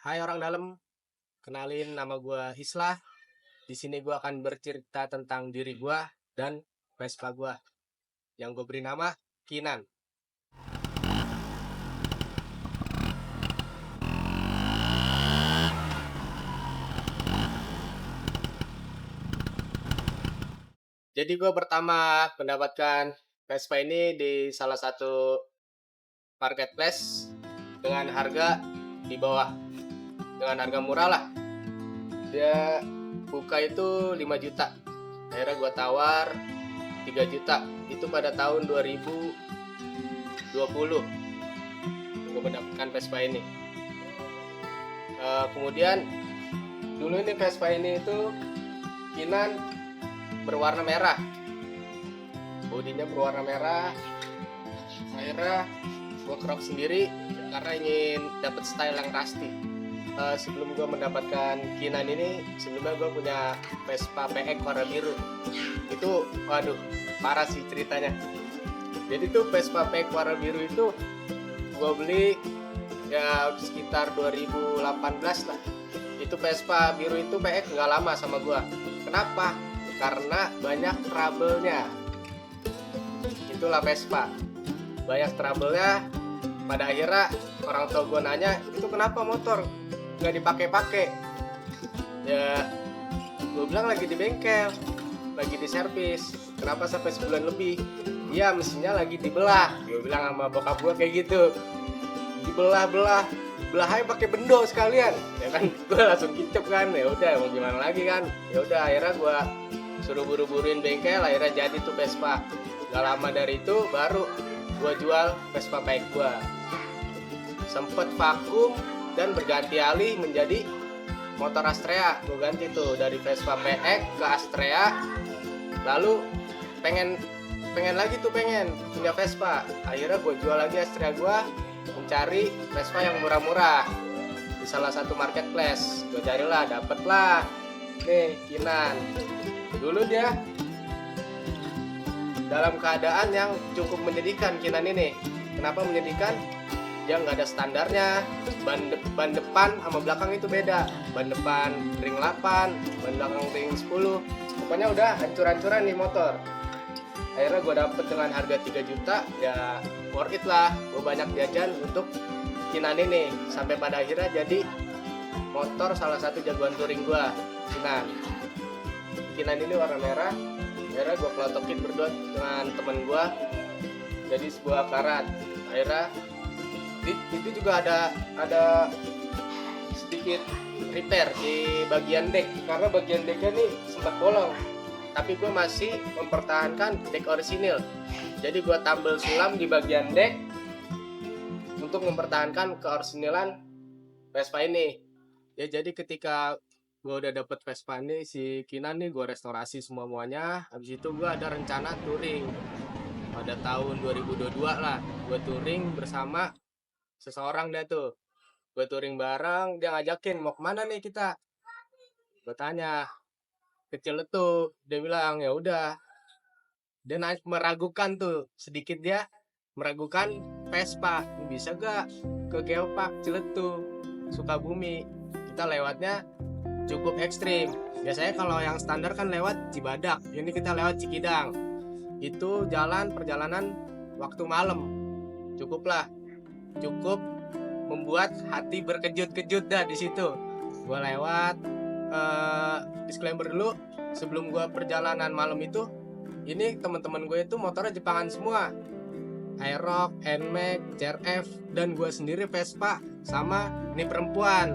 Hai orang dalam, kenalin nama gua Hislah. Di sini gua akan bercerita tentang diri gua dan Vespa gua yang gue beri nama Kinan. Jadi gua pertama mendapatkan Vespa ini di salah satu marketplace dengan harga di bawah, dengan harga murah lah. Dia buka itu 5 juta. Akhirnya gua tawar 3 juta. Itu pada tahun 2020 gue mendapatkan Vespa ini. Kemudian dulu ini Vespa ini itu Kinan berwarna merah, bodinya berwarna merah. Akhirnya gue crop sendiri karena ingin dapat style yang rusty. Sebelum gue mendapatkan Kinan ini, sebelumnya gue punya Vespa PX warna biru. Itu waduh parah sih ceritanya. Jadi tuh Vespa PX warna biru itu gue beli ya sekitar 2018 lah. Itu Vespa biru itu PX nggak lama sama gue. Kenapa? Karena banyak trouble-nya. Itulah Vespa, banyak trouble-nya. Pada akhirnya orang tua gue nanya, itu kenapa motor nggak dipakai-pakai? Ya gue bilang lagi di bengkel, lagi di servis. Kenapa sampai sebulan lebih? Iya mesinnya lagi dibelah. Gue bilang sama bokap gue kayak gitu, dibelah-belah, belah aja pakai bendo sekalian. Ya kan gue langsung kicep kan. Ya udah mau gimana lagi kan. Ya udah akhirnya gue suruh buru-buruin bengkel. Akhirnya jadi tuh Vespa. Gak lama dari itu baru gue jual Vespa PX gue. Sempet vakum dan berganti alih menjadi motor Astrea. Gue ganti tuh dari Vespa PX ke Astrea. Lalu pengen lagi tuh pengen punya Vespa. Akhirnya gue jual lagi Astrea gue, mencari Vespa yang murah-murah di salah satu marketplace. Gue carilah, dapet lah nih Kinan. Dulu dia dalam keadaan yang cukup menyedihkan. Kinan ini kenapa menyedihkan? Dia nggak ada standarnya. Ban depan sama belakang itu beda. Ban depan ring 8, ban belakang ring 10. Pokoknya udah hancur-hancuran nih motor. Akhirnya gue dapet dengan harga 3 juta. Ya worth it lah. Gue banyak jajan untuk Kinan ini. Sampai pada akhirnya jadi motor salah satu jagoan touring gue, Kinan. Kinan ini warna merah. Akhirnya gue pelotokin berdua dengan temen gue jadi sebuah karat. Akhirnya itu juga ada sedikit repair di bagian deck karena bagian decknya nih sempat bolong. Tapi gue masih mempertahankan deck orisinil. Jadi gue tambal sulam di bagian deck untuk mempertahankan keorisinilan Vespa ini. Ya jadi ketika gue udah dapet Vespa ini si Kinan nih, gue restorasi semuanya. Habis itu gue ada rencana touring pada tahun 2022 lah. Gue touring bersama seseorang dia tuh. Gue touring bareng, dia ngajakin mau kemana nih kita. Gue tanya, kecil itu dia bilang ya udah. Dia meragukan tuh sedikit, dia meragukan Vespa, bisa gak ke Geopark Ciletu Sukabumi. Kita lewatnya cukup ekstrim. Biasanya kalau yang standar kan lewat Cibadak, ini kita lewat Cikidang. Itu perjalanan waktu malam. Cukup membuat hati berkejut-kejut dah di situ. Gue lewat disclaimer dulu, sebelum gue perjalanan malam itu, ini teman-teman gue itu motornya Jepangan semua. Aerox, Nmax, CRF, dan gue sendiri Vespa sama ini perempuan.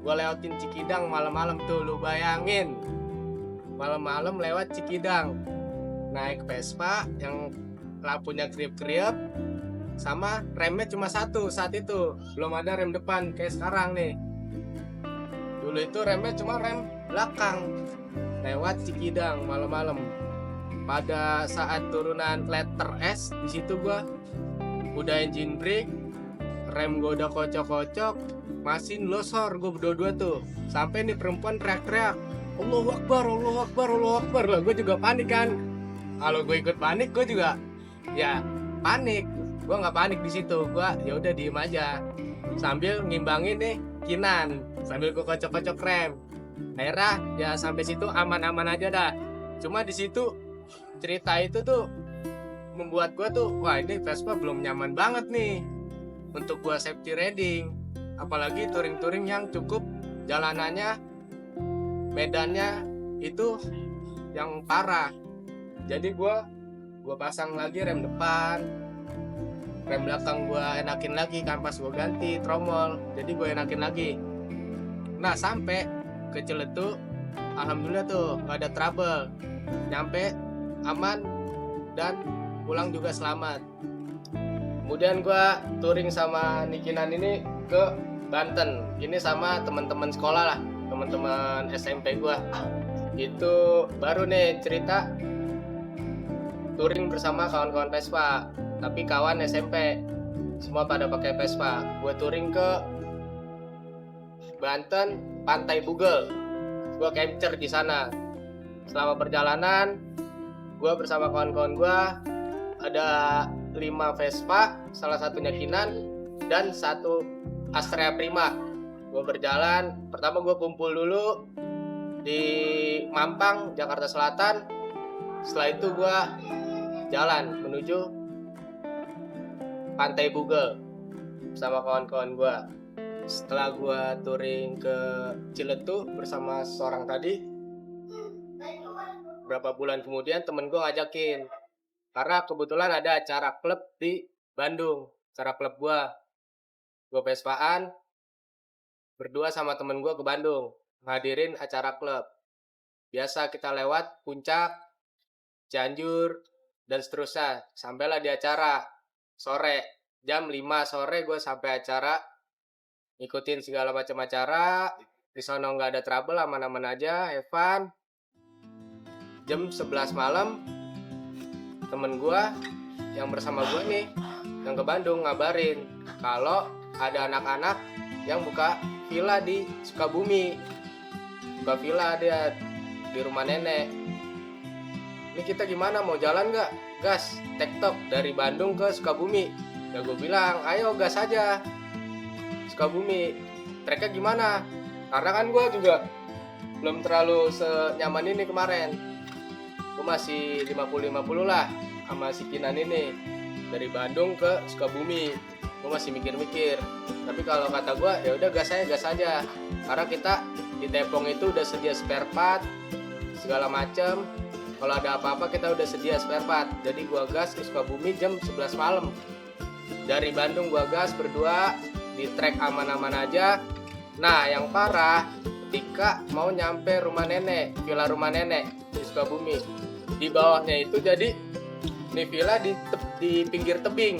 Gue lewatin Cikidang malam-malam tuh, lu bayangin. Malam-malam lewat Cikidang, naik Vespa yang lampunya kriep-kriep, sama remnya cuma satu saat itu, belum ada rem depan kayak sekarang nih. Dulu itu remnya cuma rem belakang. Lewat Cikidang malam-malam. Pada saat turunan letter S di situ gua udah engine brake, rem gua udah kocok-kocok, mesin losor gua berdua-dua tuh. Sampai nih perempuan teriak-teriak, Allahu Akbar, Allahu Akbar, Allahu Akbar lah. Gue juga panik kan. Kalau gue ikut panik, gue juga ya panik. Gue nggak panik di situ, gue ya udah diem aja sambil ngimbangin nih Kinan sambil gue kocok-kocok rem. Akhirnya ya sampai situ aman-aman aja dah. Cuma di situ cerita itu tuh membuat gue tuh, wah ini Vespa belum nyaman banget nih untuk gue safety riding, apalagi touring-touring yang cukup jalanannya, medannya itu yang parah. Jadi gue pasang lagi rem depan, rem belakang gue enakin lagi, kampas gue ganti, tromol, jadi gue enakin lagi. Nah sampai ke Ciletu, alhamdulillah tuh gak ada trouble, nyampe aman dan pulang juga selamat. Kemudian gue touring sama Nikinan ini ke Banten, ini sama teman-teman sekolah lah, teman-teman SMP gue. Itu baru nih cerita touring bersama kawan-kawan Vespa, tapi kawan SMP semua pada pakai Vespa. Gue touring ke Banten, Pantai Bugel. Gue capture di sana. Selama perjalanan, gue bersama kawan-kawan gue ada 5 Vespa, salah satunya Kinan dan 1 Astrea Prima. Gue berjalan, pertama gue kumpul dulu di Mampang, Jakarta Selatan. Setelah itu gue jalan menuju Pantai Bugel bersama kawan-kawan gue. Setelah gue touring ke Ciletu bersama seorang tadi, berapa bulan kemudian temen gue ngajakin, karena kebetulan ada acara klub di Bandung, acara klub gue Vespaan berdua sama temen gue ke Bandung ngadirin acara klub. Biasa kita lewat Puncak, Cianjur, dan seterusnya. Sampailah di acara sore, jam 5 sore gue sampai acara, ikutin segala macam acara. Di sono nggak ada trouble, aman-aman aja, have fun. Jam 11 malam temen gue yang bersama gue nih yang ke Bandung ngabarin kalau ada anak-anak yang buka villa di Sukabumi, buka villa dia di rumah nenek. Ini kita gimana, mau jalan nggak? Gas, tektok dari Bandung ke Sukabumi. Ya gue bilang ayo gas aja Sukabumi. Treknya gimana? Karena kan gue juga belum terlalu senyaman ini kemarin. Gue masih 50-50 lah sama si Kinan ini. Dari Bandung ke Sukabumi, gue masih mikir-mikir. Tapi kalau kata gue, ya udah gas aja. Karena kita di Tepong itu udah sedia spare part, segala macem. Kalau ada apa-apa kita udah sedia spare part. Jadi gue gas ke Sukabumi jam 11 malam. Dari Bandung gue gas berdua, di trek aman-aman aja. Nah yang parah, ketika mau nyampe rumah nenek, villa rumah nenek di Sukabumi, di bawahnya itu jadi ini villa di pinggir tebing.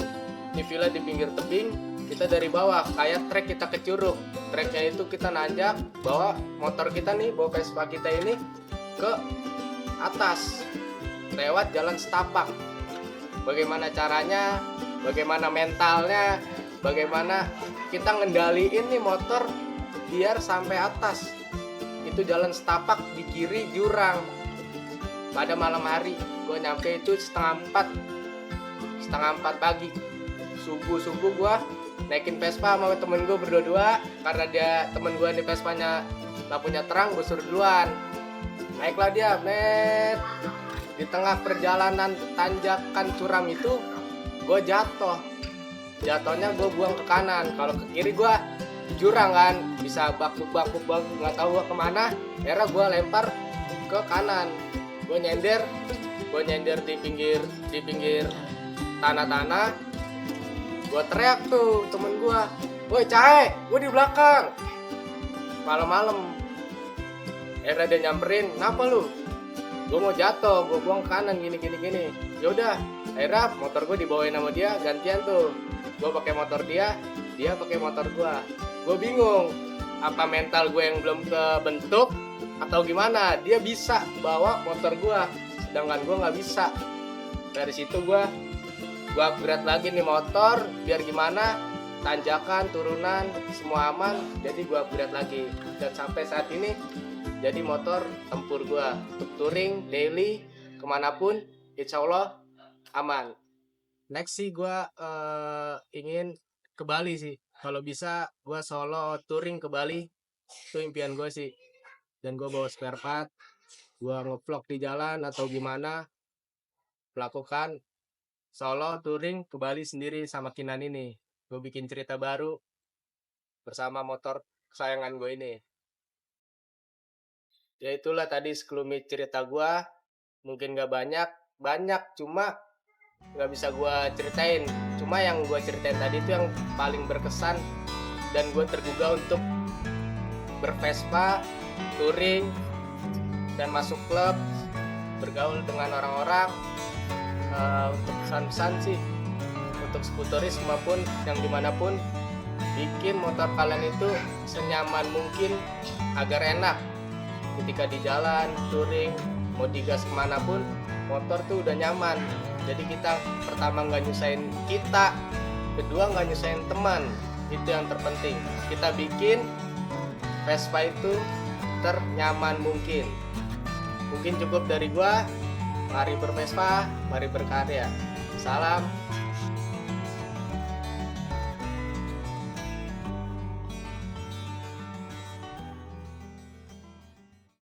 Ini villa di pinggir tebing, kita dari bawah kayak trek kita ke Curug. Treknya itu kita nanjak, bawa motor kita nih, bawa Vespa kita ini ke atas lewat jalan setapak. Bagaimana caranya, bagaimana mentalnya, bagaimana kita ngendaliin nih motor biar sampai atas. Itu jalan setapak, di kiri jurang. Pada malam hari, gue nyampe itu setengah 4 pagi. Subuh gue naikin Vespa sama temen gue berdua, karena dia temen gue nih Vespanya lampunya terang, gue suruh duluan. Naiklah dia, net. Di tengah perjalanan tanjakan curam itu, gue jatuhnya gue buang ke kanan. Kalau ke kiri gue jurang kan, bisa bakbuk nggak tahu gue kemana. Akhirnya gue lempar ke kanan. Gue nyender di pinggir tanah. Gue teriak tuh temen gue, woi Cahe, gue di belakang. Malam-malam. Akhirnya dia nyamperin, kenapa lu? Gue mau jatuh, gue buang ke kanan gini. Yaudah, akhirnya motor gue dibawain sama dia, gantian tuh. Gue pakai motor dia pakai motor gue. Gue bingung, apa mental gue yang belum kebentuk atau gimana? Dia bisa bawa motor gue, sedangkan gue nggak bisa. Dari situ gue upgrade lagi nih motor, biar gimana, tanjakan, turunan, semua aman. Jadi gue upgrade lagi, dan sampai saat ini jadi motor tempur gue untuk touring daily kemanapun, insya Allah aman. Next sih gue ingin ke Bali sih. Kalau bisa gue solo touring ke Bali, itu impian gue sih. Dan gue bawa spare part, gue ngevlog di jalan atau gimana, melakukan solo touring ke Bali sendiri sama Kinan ini. Gue bikin cerita baru bersama motor kesayangan gue ini. Ya itulah tadi sekelumit cerita gue. Mungkin gak banyak, cuma gak bisa gue ceritain. Cuma yang gue ceritain tadi itu yang paling berkesan dan gue tergugah untuk bervespa, touring, dan masuk klub, bergaul dengan orang-orang. Untuk pesan-pesan sih, untuk skuteris maupun yang dimanapun, bikin motor kalian itu senyaman mungkin agar enak ketika di jalan, touring, mau digas kemanapun, motor tuh udah nyaman. Jadi kita pertama nggak nyusahin kita, kedua nggak nyusahin teman. Itu yang terpenting. Kita bikin Vespa itu ternyaman mungkin. Mungkin cukup dari gua. Mari bervespa, mari berkarya. Salam